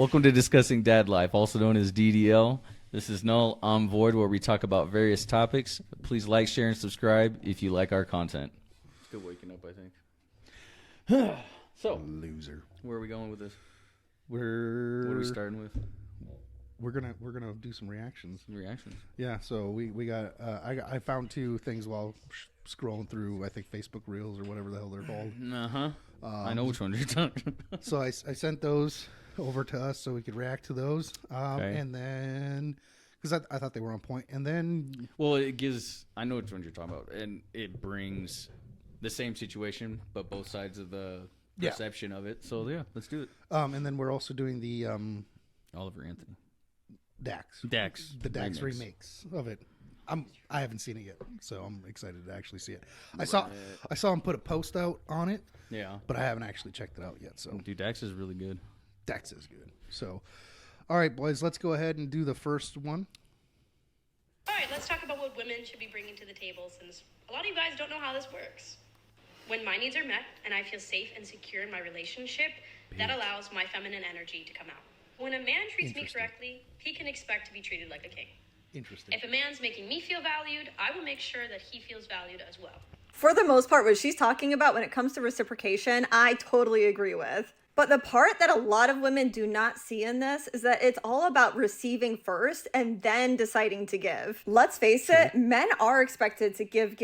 Welcome to Discussing Dad Life, also known as DDL. This is Null, I'm Void, where we talk about various topics. Please like, share, and subscribe if you like our content. Still waking up, I think. So, Loser. where are we going with this? What We're are we starting with? we're gonna do some reactions. Reactions. Yeah. So we got I found two things while scrolling through, I think, Facebook Reels or whatever the hell they're called. Uh-huh. I know which one you're talking about. So I sent those over to us so we could react to those. Okay. And then because I thought they were on point, and then Well, it gives... I know which one you're talking about, and it brings the same situation, but both sides of the perception of it. So, yeah, let's do it. and then we're also doing the Oliver Anthony. Dax. The Dax remakes of it. I haven't seen it yet, so I'm excited to actually see it. I saw him put a post out on it, Yeah. but I haven't actually checked it out yet. So Dude, Dax is really good. Dax is good. So, all right, boys, let's go ahead and do the first one. All right, let's talk about what women should be bringing to the table, since a lot of you guys don't know how this works. When my needs are met and I feel safe and secure in my relationship, that allows my feminine energy to come out. When a man treats me correctly, he can expect to be treated like a king. Interesting. If a man's making me feel valued, I will make sure that he feels valued as well. For the most part, what she's talking about when it comes to reciprocation, I totally agree with. But the part that a lot of women do not see in this is that it's all about receiving first and then deciding to give. Let's face it, men are expected to give,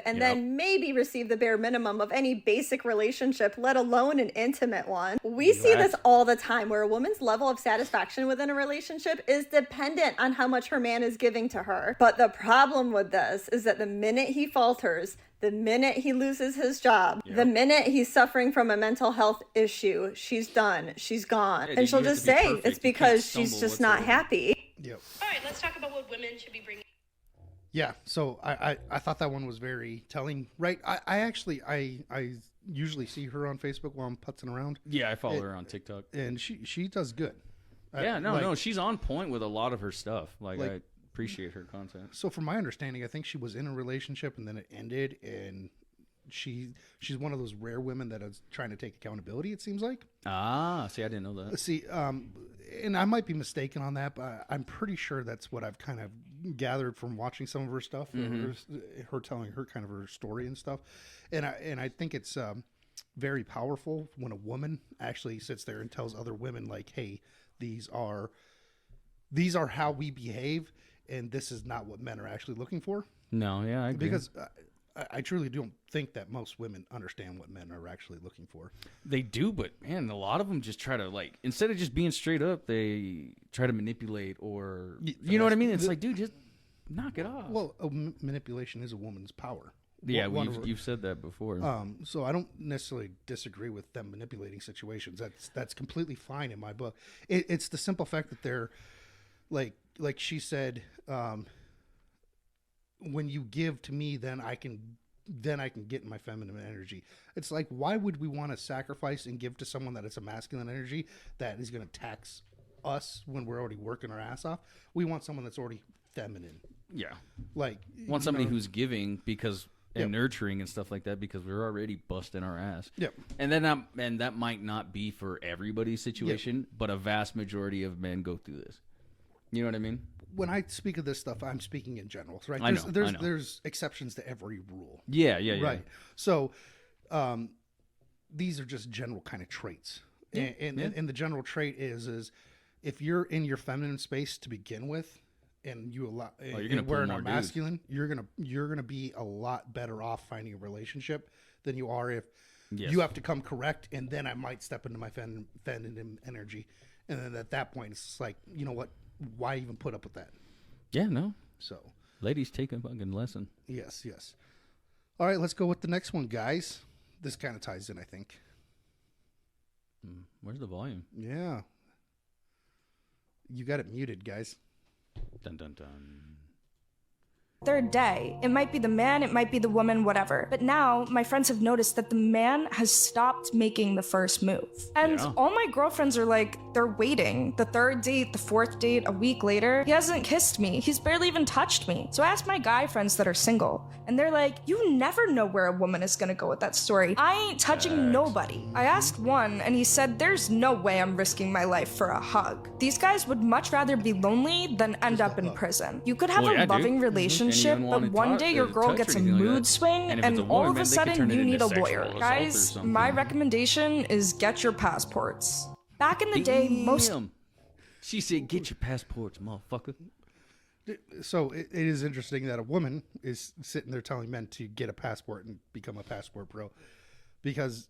and then maybe receive the bare minimum of any basic relationship, let alone an intimate one. We see this all the time, where a woman's level of satisfaction within a relationship is dependent on how much her man is giving to her. But the problem with this is that the minute he falters, the minute he loses his job, the minute he's suffering from a mental health issue, she's done. She's gone. Yeah, and she'll you have just to be say perfect. it's You can't because she's stumble just not whatsoever. happy. Yep. All right, let's talk about what women should be bringing. Yeah. So I thought that one was very telling. Right. I usually see her on Facebook while I'm putzing around, Yeah, I follow her on TikTok. and she does good. Yeah, Like- no, she's on point with a lot of her stuff. Like Like- I appreciate her content. So from my understanding, I think she was in a relationship and then it ended, and she's one of those rare women that is trying to take accountability, it seems like. Ah, see, I didn't know that. See, and I might be mistaken on that, but I'm pretty sure that's what I've kind of gathered from watching some of her stuff, her telling her kind of her story and stuff. And I think it's very powerful when a woman actually sits there and tells other women, like, hey, these are how we behave, and this is not what men are actually looking for. No, yeah, I agree. Because I truly don't think that most women understand what men are actually looking for. They do, but man, a lot of them just try to, like, instead of just being straight up, they try to manipulate, or you know what I mean? It's like, dude, just knock it off. Well, manipulation is a woman's power. yeah, One- you've said that before. So I don't necessarily disagree with them manipulating situations. That's completely fine in my book. It's the simple fact that they're like she said, when you give to me, then I can get in my feminine energy. It's like, why would we want to sacrifice and give to someone that is a masculine energy that is going to tax us when we're already working our ass off? We want someone that's already feminine. yeah. Like, Want you somebody know, who's giving and Yep. nurturing and stuff like that, because we're already busting our ass. Yep. And that might not be for everybody's situation, but a vast majority of men go through this. You know what I mean? when I speak of this stuff, I'm speaking in general, right? I know. There's exceptions to every rule. Yeah. Right. So, these are just general kind of traits. And the general trait is if you're in your feminine space to begin with, and you allow, you're gonna we're pull in more our masculine, you're gonna be a lot better off finding a relationship than you are if you have to come correct, and then I might step into my feminine energy, and then at that point it's just like, you know what? Why even put up with that? Yeah, no. So, Ladies, take a fucking lesson. yes. All right, let's go with the next one, guys. This kind of ties in, I think. Where's the volume? Yeah. You got it muted, guys. Dun dun dun. third day. It might be the man, it might be the woman, whatever. But now my friends have noticed that the man has stopped making the first move. And all my girlfriends are like, they're waiting. The third date, the fourth date, a week later, he hasn't kissed me. He's barely even touched me. So I asked my guy friends that are single, and they're like, you never know where a woman is gonna go with that story. I ain't touching nobody. I asked one, and he said, there's no way I'm risking my life for a hug. These guys would much rather be lonely than end up in prison. You could have a loving relationship, but one day your girl gets a mood swing, and all of a sudden you need a lawyer. Guys, my recommendation is get your passports. Back in the day, most... She said, get your passports, motherfucker. So it is interesting that a woman is sitting there telling men to get a passport and become a passport pro, because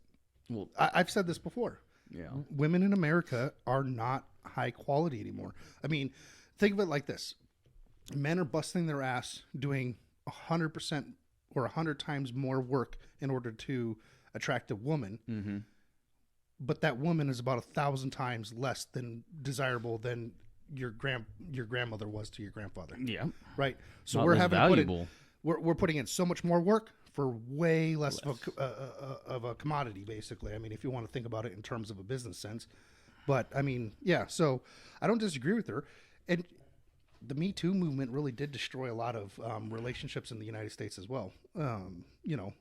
I've said this before. Yeah, women in America are not high quality anymore. I mean, think of it like this: men are busting their ass doing 100% or 100 times more work in order to attract a woman. Mm-hmm. But that woman is about 1,000 times less than desirable than your grandmother was to your grandfather. Yeah. Right. So Not we're less having valuable. We're putting in so much more work for way less. Of a commodity, basically. I mean, if you want to think about it in terms of a business sense. But I mean, yeah. So I don't disagree with her. And the Me Too movement really did destroy a lot of relationships in the United States as well. You know,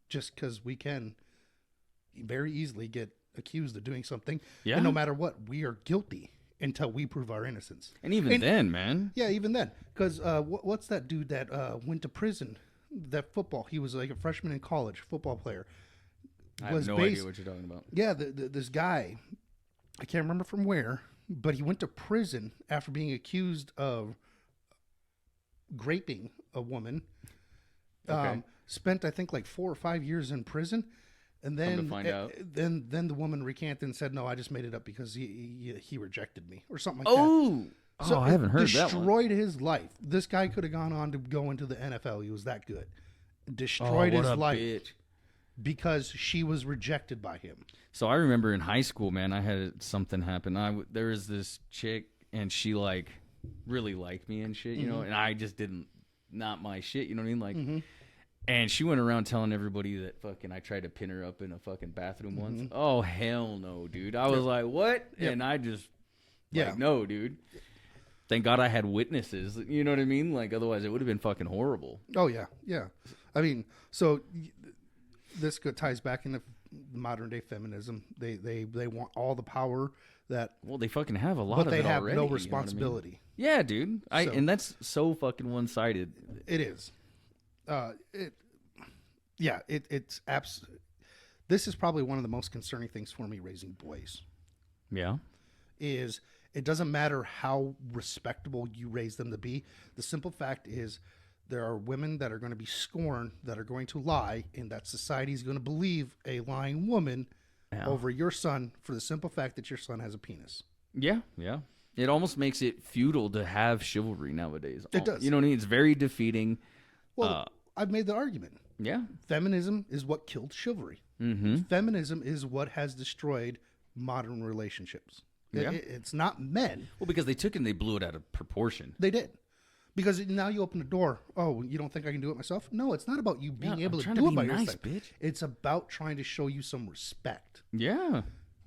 just because we can very easily get accused of doing something, and no matter what, we are guilty until we prove our innocence. And even then, man. Yeah, even then. Because what's that dude that went to prison? That football. He was like a freshman in college, football player. I have no idea what you're talking about. Yeah, this guy, I can't remember from where, but he went to prison after being accused of raping a woman. Okay. Spent, I think, like 4 or 5 years in prison. And then, Come to find out. then the woman recanted and said, "No, I just made it up because he rejected me," or something like that. So I haven't heard that one. Destroyed his life. This guy could have gone on to go into the NFL. He was that good. Destroyed his life bitch. because she was rejected by him. So I remember in high school, man, I had something happen. There was this chick, and she like really liked me and shit, you know, and I just not my shit, you know what I mean? Like, and she went around telling everybody that fucking I tried to pin her up in a fucking bathroom once. Oh, hell no, dude. I was like, what? And I just, like, no, dude. Thank God I had witnesses. You know what I mean? Like, otherwise it would have been fucking horrible. Oh, yeah. Yeah. I mean, so this ties back into modern day feminism. They want all the power that... Well, they fucking have a lot of it already. But they have no you know responsibility. what I mean? Yeah, dude. And that's so fucking one-sided. It is. This is probably one of the most concerning things for me raising boys. Yeah. Is it doesn't matter how respectable you raise them to be. The simple fact is there are women that are going to be scorned, that are going to lie, and that society is going to believe a lying woman over your son for the simple fact that your son has a penis. Yeah, yeah. It almost makes it futile to have chivalry nowadays. It does. You know what I mean? It's very defeating. Well, I've made the argument. Yeah. Feminism is what killed chivalry. Mm-hmm. Feminism is what has destroyed modern relationships. Yeah. It's not men. Well, because they took it and they blew it out of proportion. They did. Because now you open the door. Oh, you don't think I can do it myself? No, it's not about you being able to do it by yourself. Bitch. It's about trying to show you some respect. Yeah.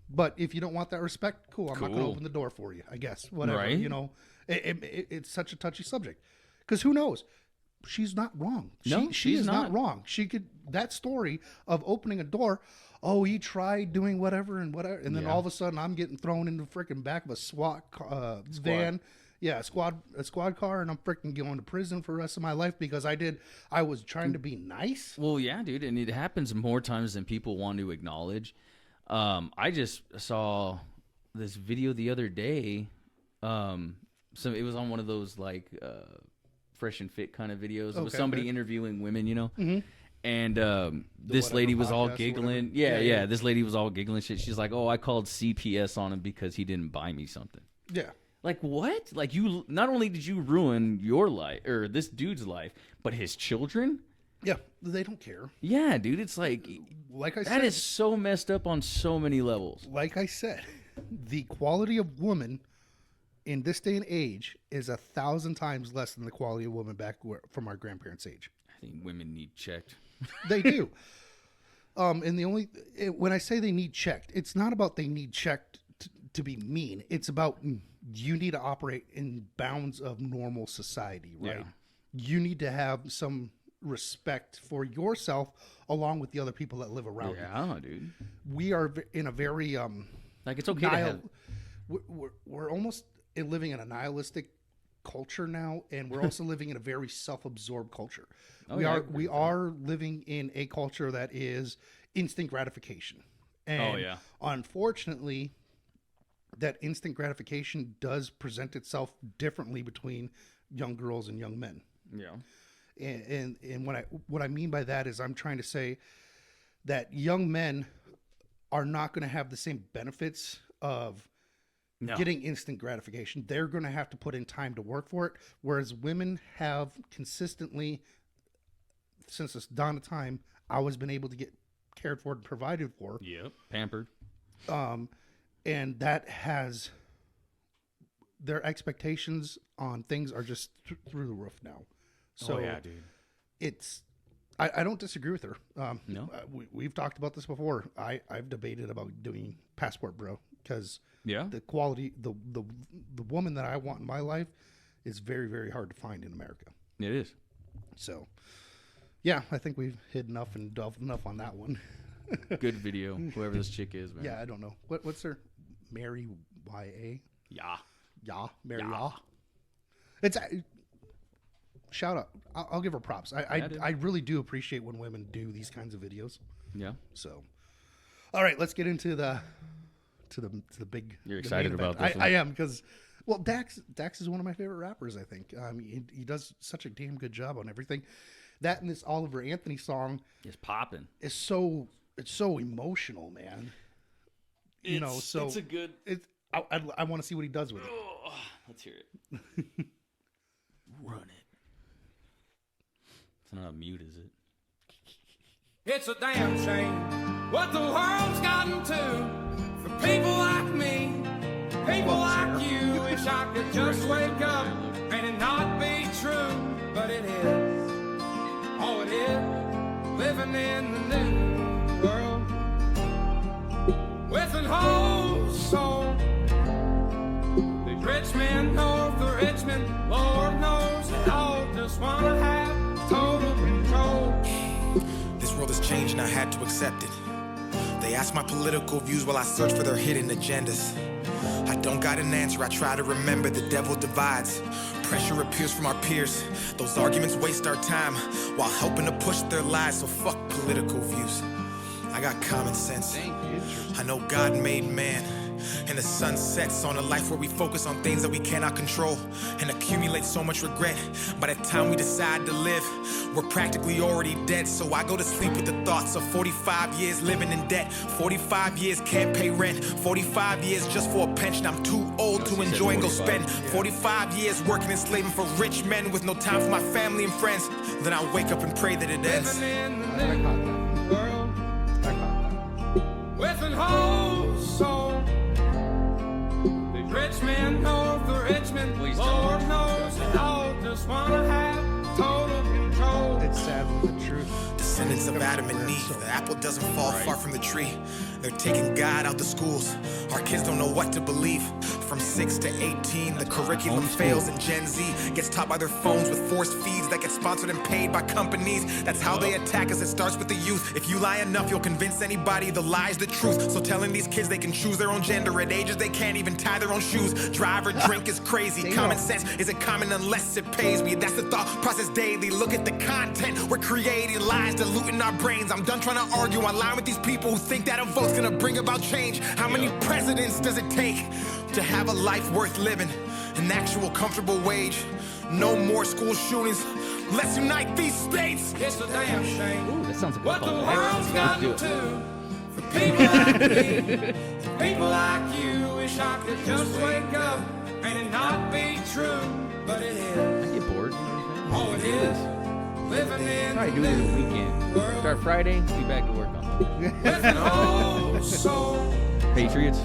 But if you don't want that respect, cool. I'm not going to open the door for you, I guess. Whatever. Right. You know, it's such a touchy subject. Because who knows? She's not wrong. She is not wrong. She could, that story of opening a door, oh, he tried doing whatever, and then all of a sudden I'm getting thrown in the freaking back of a SWAT van. Yeah, a squad car, and I'm freaking going to prison for the rest of my life because I was trying to be nice. Well, yeah, dude, and it happens more times than people want to acknowledge. I just saw this video the other day. So it was on one of those like Fresh and Fit kind of videos. It was somebody interviewing women, you know. Mm-hmm. And this lady was all giggling. Yeah. This lady was all giggling shit. She's like, "Oh, I called CPS on him because he didn't buy me something." Yeah. Like, what? Like, you not only did you ruin your life or this dude's life, but his children? Yeah, they don't care. Yeah, dude, it's like I said, that is so messed up on so many levels. Like I said, the quality of woman in this day and age is 1,000 times less than the quality of women back from our grandparents' age. I think women need checked. They do. And when I say they need checked, it's not about they need checked to be mean. It's about you need to operate in bounds of normal society, right? Yeah. You need to have some respect for yourself along with the other people that live around you. Yeah, dude. We are in a very Like, it's okay to have... we're almost living in a nihilistic culture now, and we're also living in a very self-absorbed culture. We are living in a culture that is instant gratification. And unfortunately, that instant gratification does present itself differently between young girls and young men. Yeah. And what I mean by that is I'm trying to say that young men are not going to have the same benefits of getting instant gratification. They're going to have to put in time to work for it, whereas women have consistently, since the dawn of time, always been able to get cared for and provided for. Yep. Pampered. And that has, their expectations on things are just through the roof now. So dude. It's, I don't disagree with her. No, we've talked about this before. I've debated about doing Passport Bro because the quality, the woman that I want in my life is very, very hard to find in America. It is. So, yeah, I think we've hit enough and delved enough on that one. Good video, whoever this chick is, man. Yeah, I don't know. What's her? Mary Y.A.? Yeah, Mary Ya. It's shout out. I'll give her props. I really do appreciate when women do these kinds of videos. Yeah. So, all right, let's get into the big. You're excited about this? I am because, well, Dax is one of my favorite rappers. I think he does such a damn good job on everything. That and this Oliver Anthony song is popping. It's so emotional, man. It's a good. I want to see what he does with it. Oh, let's hear it. Run it. It's not on mute, is it? It's a damn shame what the world's gotten to for people like me, people like you. Wish I could just wake up and it not be true, but it is. Oh, it is. Living in the new world with an whole soul. The Richmond, north of Richmond, Lord knows they all just wanna have total control. This world has changed and I had to accept it. They ask my political views while I search for their hidden agendas. I don't got an answer, I try to remember the devil divides. Pressure appears from our peers. Those arguments waste our time while helping to push their lies, so fuck political views. I got common sense. I know God made man, and the sun sets on a life where we focus on things that we cannot control and accumulate so much regret. By the time we decide to live, we're practically already dead. So I go to sleep with the thoughts of 45 years living in debt. 45 years can't pay rent. 45 years just for a pension. I'm too old to enjoy and go spend. 45 years working and slaving for rich men with no time for my family and friends. Then I wake up and pray that it ends. World with an whole soul. The Richmond, north of Richmond, Lord knows they all just wanna have total control. It's sad but the truth. Descendants of Adam and Eve, the apple doesn't fall far from the tree. They're taking God out the schools. Our kids don't know what to believe. From 6 to 18, the curriculum fails and Gen Z gets taught by their phones with forced feeds that get sponsored and paid by companies. That's how they attack us, it starts with the youth. If you lie enough, you'll convince anybody the lie's the truth. So telling these kids they can choose their own gender at ages they can't even tie their own shoes. Drive or drink is crazy. Common sense isn't common unless it pays me. That's the thought process daily. Look at the content we're creating, lies diluting our brains. I'm done trying to argue online with these people who think that a vote's gonna bring about change. How many presidents does it take to have a life worth living? An actual comfortable wage. No more school shootings. Let's unite these states. It's a damn shame. Ooh, that sounds like what the a world's gotten to for people like me, people like you. Wish I could just wake up and it not be true, but it is. I get bored. Oh, it is. Living in Try the to do it the new weekend. world Start Friday, be back to work on Monday. with an whole soul. Patriots.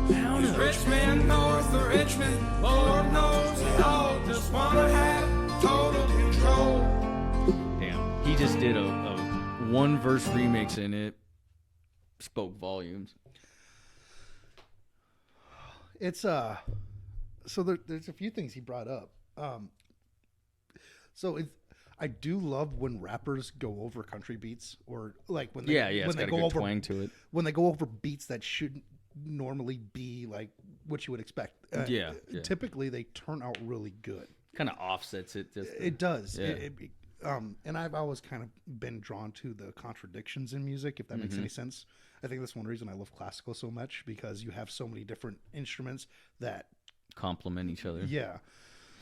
Richmond, north of Richmond, Lord knows they all just wanna have total control. Damn, he just did a one verse remix and it spoke volumes. It's so there's a few things he brought up. I do love when rappers go over country beats, or like when they It's got a good twang to it. when they go over beats that shouldn't normally be like what you would expect. Yeah. Typically they turn out really good. Kind of offsets it. It does. Yeah. And I've always kind of been drawn to the contradictions in music, if that makes any sense. I think that's one reason I love classical so much, because you have so many different instruments that complement each other. Yeah.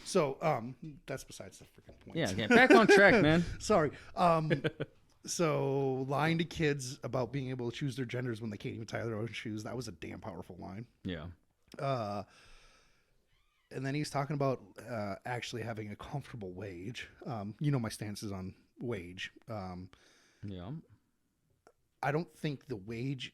So that's besides the freaking point. Yeah, back on track, man. Sorry. So lying to kids about being able to choose their genders when they can't even tie their own shoes, that was a damn powerful line. Yeah. And then he's talking about actually having a comfortable wage. You know my stance is on wage. Yeah. I don't think the wage...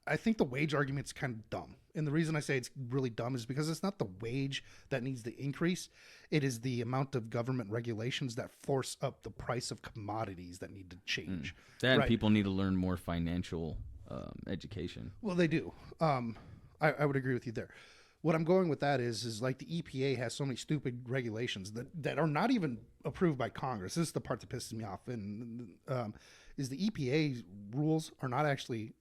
I think the wage argument's kind of dumb. And the reason I say it's really dumb is because it's not the wage that needs to increase. It is the amount of government regulations that force up the price of commodities that need to change. And people need to learn more financial education. Well, they do. I would agree with you there. What I'm going with that is like the EPA has so many stupid regulations that are not even approved by Congress. This is the part that pisses me off. And is the EPA rules are not actually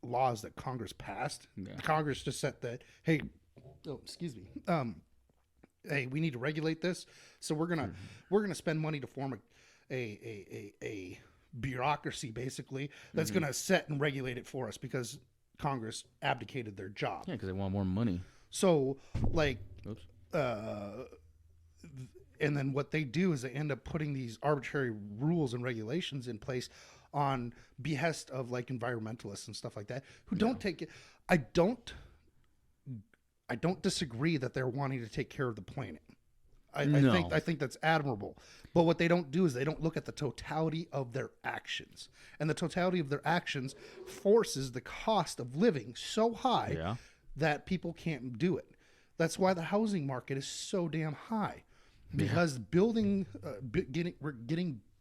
laws that Congress passed. Yeah. Congress just said that, hey, hey, we need to regulate this, so we're gonna spend money to form a bureaucracy basically that's gonna set and regulate it for us because Congress abdicated their job. Yeah, because they want more money. So like, and then what they do is they end up putting these arbitrary rules and regulations in place on behest of like environmentalists and stuff like that who don't take it. I don't disagree that they're wanting to take care of the planet. I think that's admirable. But what they don't do is they don't look at the totality of their actions. And the totality of their actions forces the cost of living so high that people can't do it. That's why the housing market is so damn high. Because getting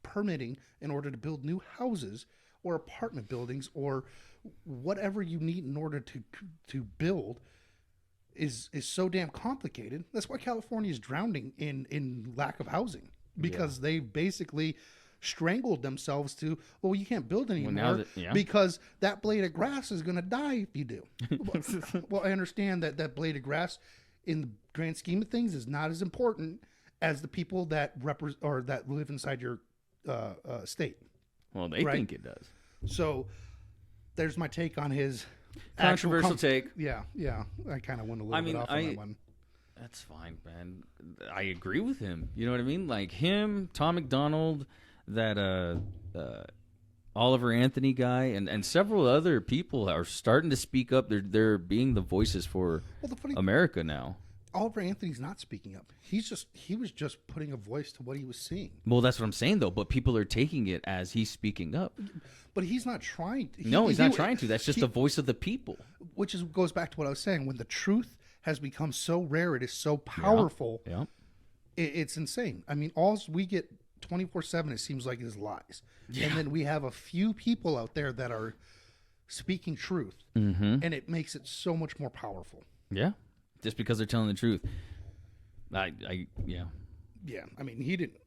permitting in order to build new houses or apartment buildings or whatever you need in order to build is so damn complicated. That's why California is drowning in lack of housing, because they basically strangled themselves to, well, you can't build anymore because that blade of grass is going to die if you do. Well, I understand that blade of grass in the grand scheme of things is not as important as the people that that live inside your state. Well, they think it does. So there's my take on his controversial take. Yeah. I kind of went a little bit off on that one. That's fine, man. I agree with him. You know what I mean? Like him, Tom McDonald, that Oliver Anthony guy, and several other people are starting to speak up. They're being the voices for America now. Oliver Anthony's not speaking up. He was just putting a voice to what he was seeing. Well, that's what I'm saying, though. But people are taking it as he's speaking up. But he's not trying to. He's not trying to. That's just the voice of the people. Which goes back to what I was saying. When the truth has become so rare, it is so powerful. Yeah. It's insane. I mean, all we get 24/7, it seems like, is lies. Yeah. And then we have a few people out there that are speaking truth. Mm-hmm. And it makes it so much more powerful. Yeah. Just because they're telling the truth. Yeah. I mean, he didn't.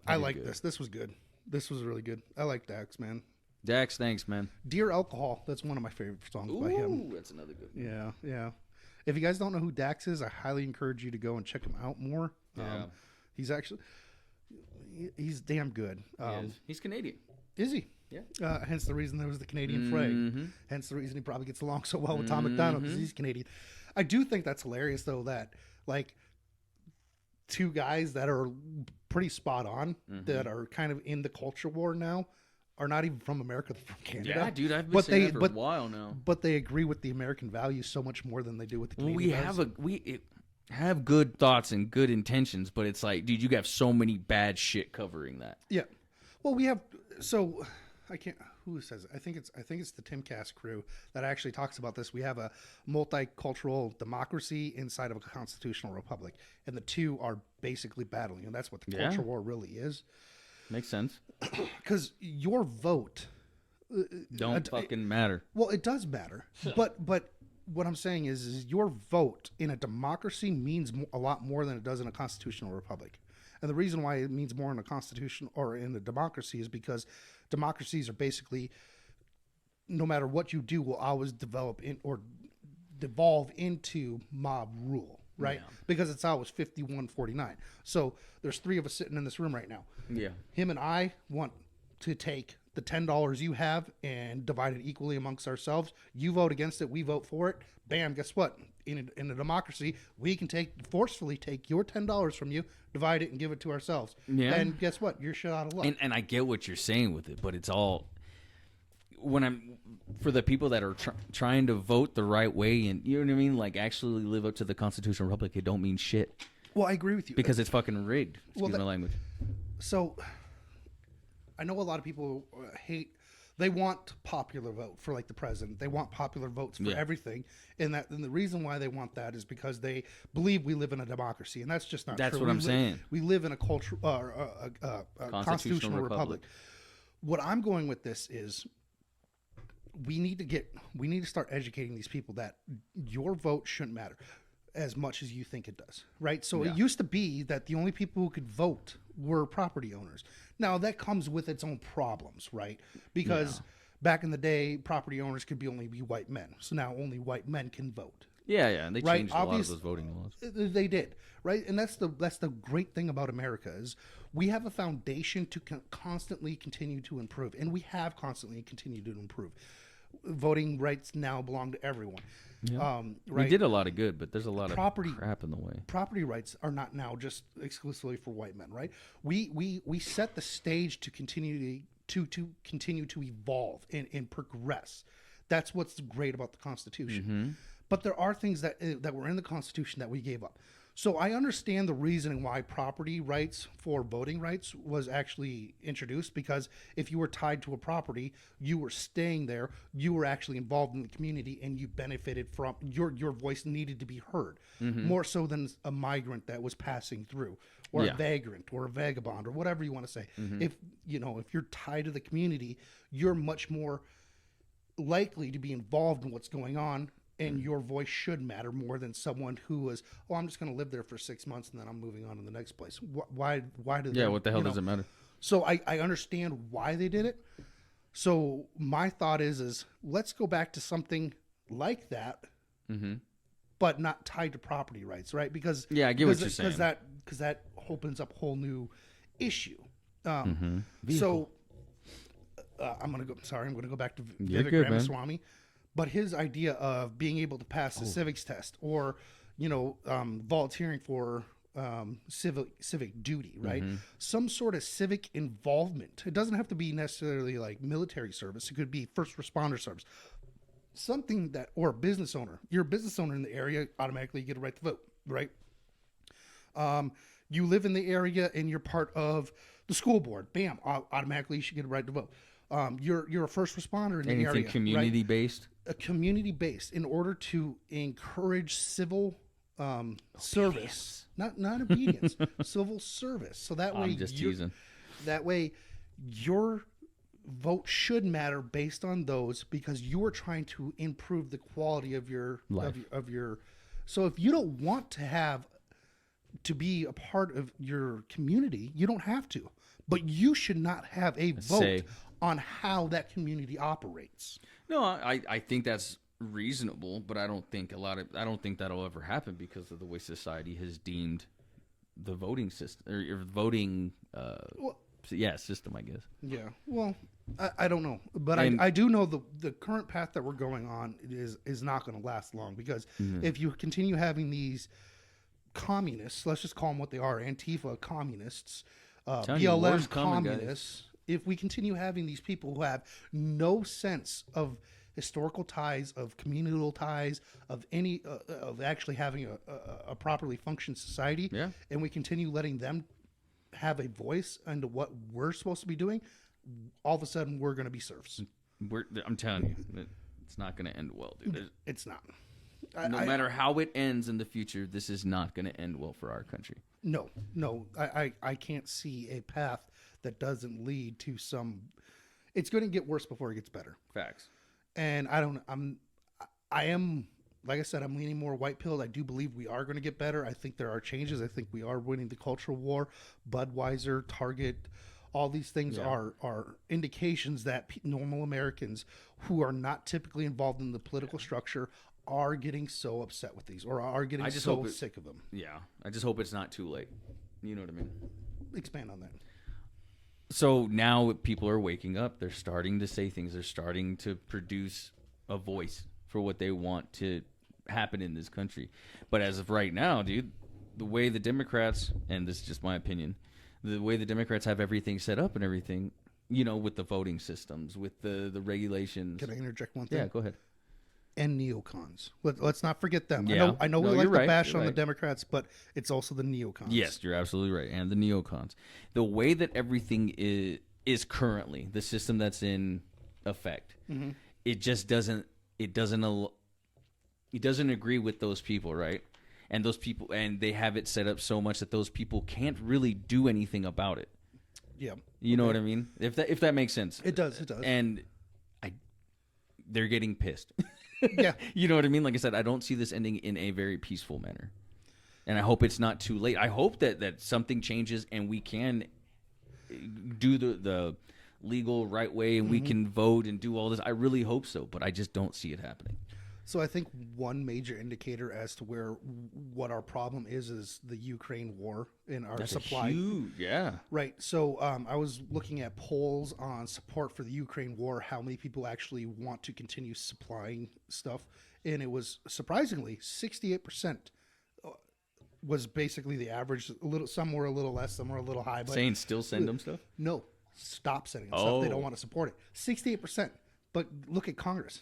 I like this. This was good. This was really good. I like Dax, man. Dax, thanks, man. Dear Alcohol. That's one of my favorite songs by him. Ooh, that's another good one. Yeah. If you guys don't know who Dax is, I highly encourage you to go and check him out more. Yeah. He's damn good. He's Canadian. Is he? Yeah. Hence the reason there was the Canadian fray. Mm-hmm. Hence the reason he probably gets along so well with Tom McDonald, because he's Canadian. I do think that's hilarious, though, that like two guys that are pretty spot on, that are kind of in the culture war now, are not even from America, they're from Canada. Yeah, dude, I've been saying that for a while now. But they agree with the American values so much more than they do with the Canadian values. We have good thoughts and good intentions, but it's like, dude, you have so many bad shit covering that. Yeah. Well, we have, so I can't. Who says it? I think it's the Timcast crew that actually talks about this. We have a multicultural democracy inside of a constitutional republic, and the two are basically battling, and that's what the culture war really is. Makes sense. Because your vote don't fucking matter. Well, it does matter, but what I'm saying is your vote in a democracy means a lot more than it does in a constitutional republic. And the reason why it means more in a constitution or in a democracy is because democracies are basically, no matter what you do, will always develop in or devolve into mob rule, right? Yeah. Because it's always 51-49. So there's 3 of us sitting in this room right now. Yeah. Him and I want to take the $10 you have and divide it equally amongst ourselves. You vote against it, we vote for it. Bam, guess what? In a democracy, we can forcefully take your $10 from you, divide it, and give it to ourselves. Yeah. And guess what? You're shit out of luck. And I get what you're saying with it, but it's all for the people that are trying to vote the right way, and you know what I mean, like actually live up to the Constitutional Republic. It don't mean shit Well, I agree with you. because it's fucking rigged. Excuse my language. So, I know a lot of people hate. They want popular vote for like the president. They want popular votes for everything, and the reason why they want that is because they believe we live in a democracy, and that's just not true. That's what I'm saying. We live in a culture, a constitutional republic. What I'm going with this is, we need to start educating these people that your vote shouldn't matter as much as you think it does, right? So it used to be that the only people who could vote were property owners. Now that comes with its own problems, right? Because back in the day, property owners could only be white men. So now only white men can vote. Yeah, and they changed a lot of those voting laws. They did, right? And that's the great thing about America is we have a foundation to constantly continue to improve, and we have constantly continued to improve. Voting rights now belong to everyone. Yeah. Right? We did a lot of good, but there's a lot of crap in the way. Property rights are not now just exclusively for white men, right? We set the stage to continue to evolve and progress. That's what's great about the Constitution. Mm-hmm. But there are things that were in the Constitution that we gave up. So I understand the reasoning why property rights for voting rights was actually introduced, because if you were tied to a property, you were staying there, you were actually involved in the community, and you benefited from your voice needed to be heard, more so than a migrant that was passing through, or a vagrant or a vagabond or whatever you want to say. If you're tied to the community, you're much more likely to be involved in what's going on. And your voice should matter more than someone who was, I'm just going to live there for 6 months and then I'm moving on to the next place. Why do they? Yeah, what the hell does it matter? So I understand why they did it. So my thought is let's go back to something like that, but not tied to property rights, right? Because I get what you're saying. Because that opens up a whole new issue. So I'm going to go back to Vivek Ramaswamy. But his idea of being able to pass the civics test, or volunteering for civic duty, right? Some sort of civic involvement. It doesn't have to be necessarily like military service. It could be first responder service. Something that, or a business owner. You're a business owner in the area, automatically you get a right to vote, right? You live in the area and you're part of the school board. Bam, automatically you should get a right to vote. You're a first responder in the area. Anything community based? A community based, in order to encourage civil service, not obedience, civil service. So that way, I'm just teasing. That way, your vote should matter based on those, because you are trying to improve the quality of your life. Of your. So if you don't want to be a part of your community, you don't have to. But you should not have a vote on how that community operates. No, I think that's reasonable, but I don't think that'll ever happen because of the way society has deemed the voting system or voting system, I guess. Yeah. Well, I don't know, but I do know the current path that we're going on is not going to last long, because if you continue having these communists, let's just call them what they are, Antifa communists, BLM communists. If we continue having these people who have no sense of historical ties, of communal ties, of any of actually having a properly functioning society, and we continue letting them have a voice into what we're supposed to be doing, all of a sudden we're going to be serfs. I'm telling you, it's not going to end well, dude. It's not. No matter how it ends in the future, this is not going to end well for our country. No. I can't see a path that doesn't lead to some. It's going to get worse before it gets better. Facts. And I am, like I said, I'm leaning more white pilled. I do believe we are going to get better. I think there are changes. I think we are winning the cultural war. Budweiser, Target, all these things are indications that normal Americans who are not typically involved in the political structure are getting so upset with these, or are getting so sick of them. Yeah. I just hope it's not too late. You know what I mean? Expand on that. So now people are waking up. They're starting to say things. They're starting to produce a voice for what they want to happen in this country. But as of right now, dude, the way the Democrats, and this is just my opinion, the way the Democrats have everything set up and everything, you know, with the voting systems, with the regulations. Can I interject one thing? Yeah, go ahead. And neocons. Let's not forget them. Yeah. I know No, we like you're to right, bash you're on the right. Democrats, but it's also the neocons. Yes, you're absolutely right. And the neocons. The way that everything is currently, the system that's in effect, it just doesn't agree with those people, right? And those people, and they have it set up so much that those people can't really do anything about it. Yeah. You know what I mean? If that makes sense. It does. It does. And they're getting pissed. Yeah. You know what I mean? Like I said, I don't see this ending in a very peaceful manner. And I hope it's not too late. I hope that something changes and we can do the legal right way and we can vote and do all this. I really hope so, but I just don't see it happening. So I think one major indicator as to what our problem is the Ukraine war in our That's supply. Yeah. Right. So I was looking at polls on support for the Ukraine war, how many people actually want to continue supplying stuff. And it was surprisingly 68% was basically the average. Some were a little less, some were a little high. But Saying still send them stuff? no, stop sending them stuff. They don't want to support it. 68%. But look at Congress.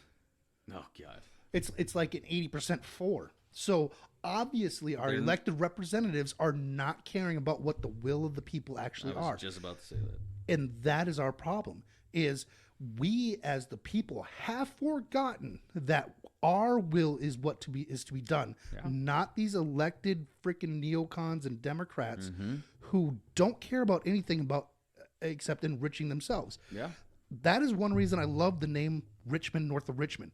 Oh, God. It's like an 80% for. So obviously our elected representatives are not caring about what the will of the people actually I was are. just about to say that. And that is our problem, is we as the people have forgotten that our will is what to be done, not these elected freaking neocons and Democrats who don't care about anything except enriching themselves. Yeah. That is one reason I love the name Richmond, north of Richmond.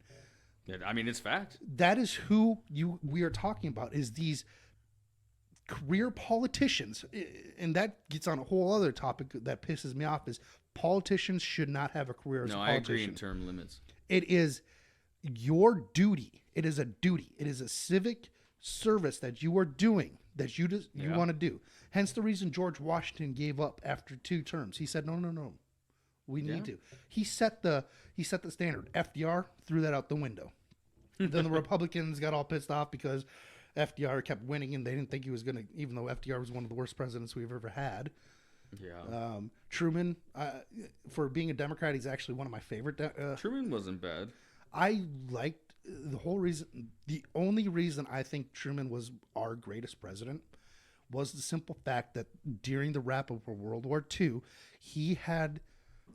I mean, it's fact. That is who we are talking about, is these career politicians. And that gets on a whole other topic that pisses me off, is politicians should not have a career as a politician. I agree in term limits. It is your duty. It is a duty. It is a civic service that you are doing, that you want to do. Hence the reason George Washington gave up after 2 terms. He said, no. We need to. He set the standard. FDR threw that out the window. Then the Republicans got all pissed off because FDR kept winning and they didn't think he was going to, even though FDR was one of the worst presidents we've ever had. Yeah. Truman, for being a Democrat, he's actually one of my favorite. Truman wasn't bad. I liked the only reason I think Truman was our greatest president was the simple fact that during the wrap up of World War II, he had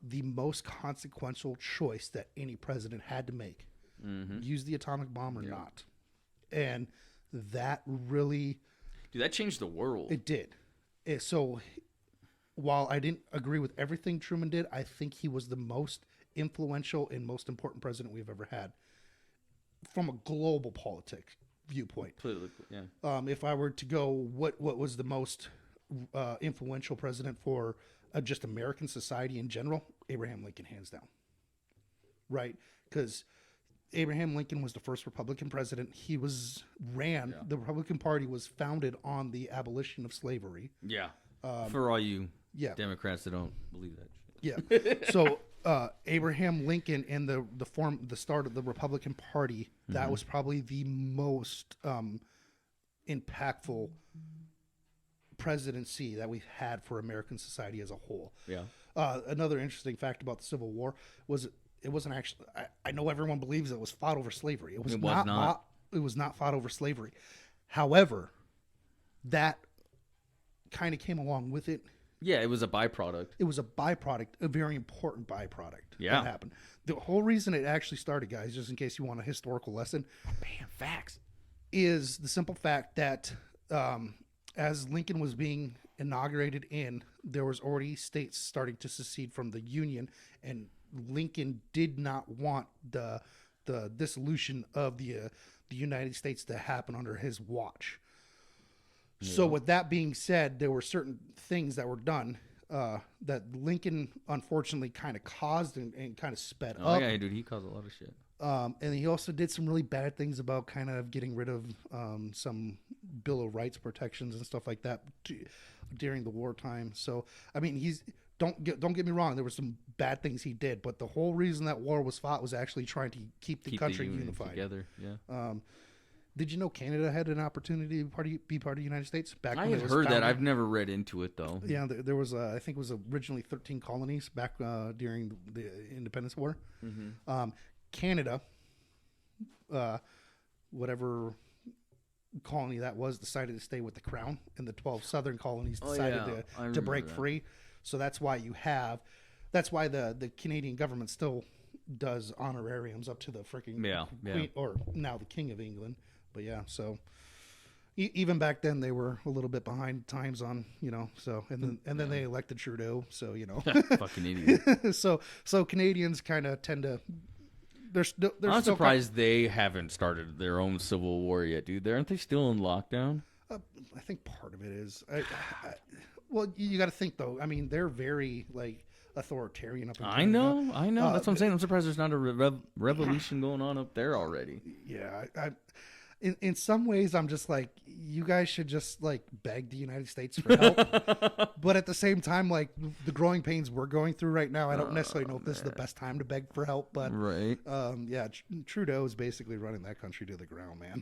the most consequential choice that any president had to make. Use the atomic bomb or not. And that really... Dude, that changed the world. It did. So while I didn't agree with everything Truman did, I think he was the most influential and most important president we've ever had from a global politics viewpoint. Political, yeah. If I were to go, what was the most influential president for just American society in general? Abraham Lincoln, hands down. Right? Because Abraham Lincoln was the first Republican president. He the Republican Party was founded on the abolition of slavery. Yeah. For all you Democrats that don't believe that shit. Yeah. So Abraham Lincoln and the start of the Republican Party, that was probably the most impactful presidency that we've had for American society as a whole. Yeah. Another interesting fact about the Civil War was it wasn't actually. I know everyone believes it was fought over slavery. It was not. It was not fought over slavery. However, that kind of came along with it. Yeah, it was a byproduct. It was a byproduct, a very important byproduct. Yeah. That happened. The whole reason it actually started, guys, just in case you want a historical lesson, Bam, facts. is the simple fact that as Lincoln was being inaugurated there was already states starting to secede from the Union, and Lincoln did not want the dissolution of the United States to happen under his watch. Yeah. So with that being said, there were certain things that were done that Lincoln unfortunately kind of caused and kind of sped up. Oh yeah, dude, he caused a lot of shit. And he also did some really bad things about kind of getting rid of some Bill of Rights protections and stuff like that during the wartime. So, I mean, don't get me wrong. There were some bad things he did, but the whole reason that war was fought was actually trying to keep the country unified together. Yeah. Did you know Canada had an opportunity to be part of the United States back I when had it was heard that. founded? I've never read into it though. Yeah, there was I think it was originally 13 colonies back during the Independence War. Mm-hmm. Canada, whatever colony that was, decided to stay with the crown, and the 12 southern colonies decided to break free. So that's why the Canadian government still does honorariums up to the freaking Queen, or now the King of England. But yeah, so even back then they were a little bit behind times on, so and then they elected Trudeau, so fucking idiot. so Canadians kind of tend to. I'm surprised they haven't started their own civil war yet, dude. Aren't they still in lockdown? I think part of it is. Well, you got to think though. I mean, they're very authoritarian up in Canada. I know. That's what I'm saying. I'm surprised there's not a revolution going on up there already. Yeah, in some ways, I'm just like, you guys should just beg the United States for help. But at the same time, the growing pains we're going through right now, I don't necessarily know if this is the best time to beg for help. But right, yeah, Trudeau is basically running that country to the ground, man.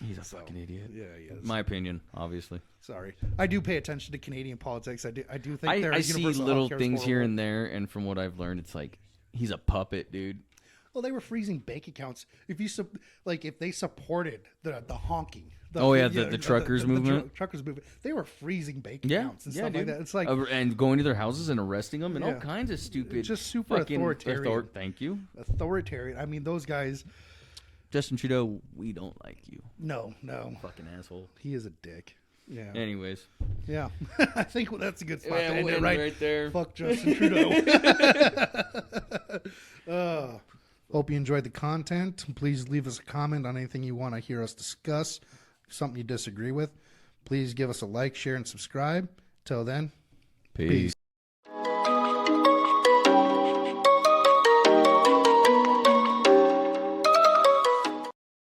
He's a fucking idiot. Yeah, he is. My opinion, obviously. Sorry, I do pay attention to Canadian politics. I do think I see little things here and there, and from what I've learned, it's like he's a puppet, dude. Well, they were freezing bank accounts. If they supported the honking, the truckers movement, the truckers movement, they were freezing bank accounts and stuff like that. It's like and going to their houses and arresting them and all kinds of stupid, just super authoritarian. Thank you, authoritarian. I mean, those guys. Justin Trudeau, we don't like you. No, fucking asshole. He is a dick. Yeah. Anyways. Yeah, I think that's a good spot to end it right there. Fuck Justin Trudeau. Hope you enjoyed the content. Please leave us a comment on anything you want to hear us discuss. Something you disagree with, please give us a like, share, and subscribe. Till then, peace.